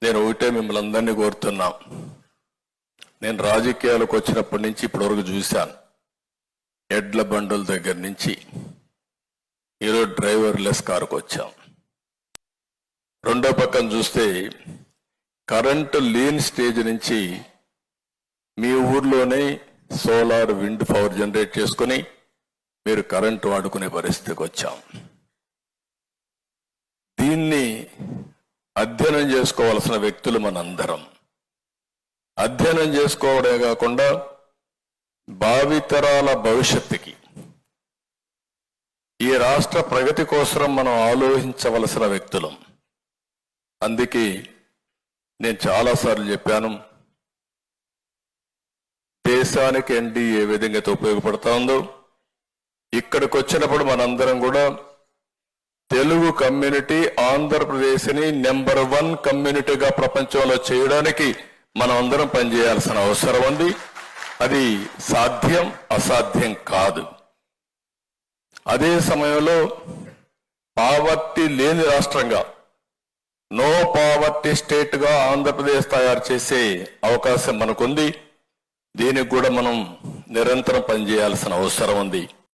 నేను ఒకటే మిమ్మల్ని అందరినీ కోరుతున్నా. నేను రాజకీయాలకు వచ్చినప్పటి నుంచి ఇప్పటివరకు చూశాను. ఎడ్ల బండుల దగ్గర నుంచి ఈరోజు డ్రైవర్లెస్ కారుకు వచ్చాం. రెండో పక్కన చూస్తే కరెంటు లేని స్టేజ్ నుంచి మీ ఊర్లోనే సోలార్ విండ్ పవర్ జనరేట్ చేసుకుని మీరు కరెంటు వాడుకునే పరిస్థితికి వచ్చాం. దీన్ని అధ్యయనం చేసుకోవాల్సిన వ్యక్తులు మనందరం. అధ్యయనం చేసుకోవడమే కాకుండా భావితరాల భవిష్యత్తుకి, ఈ రాష్ట్ర ప్రగతి కోసం మనం ఆలోచించవలసిన వ్యక్తులం. అందుకే నేను చాలాసార్లు చెప్పాను, దేశానికి ఎన్డీ ఏ విధంగా ఉపయోగపడతా ఉందో ఇక్కడికి వచ్చినప్పుడు మనందరం కూడా తెలుగు కమ్యూనిటీ ఆంధ్రప్రదేశ్ని నెంబర్ 1 కమ్యూనిటీగా ప్రపంచంలో చేయడానికి మనం అందరం పనిచేయాల్సిన అవసరం ఉంది. అది సాధ్యం, అసాధ్యం కాదు. అదే సమయంలో పావర్టీ లేని రాష్ట్రంగా, నో పావర్టీ స్టేట్గా ఆంధ్రప్రదేశ్ తయారు చేసే అవకాశం మనకుంది. దీనికి కూడా మనం నిరంతరం పనిచేయాల్సిన అవసరం ఉంది.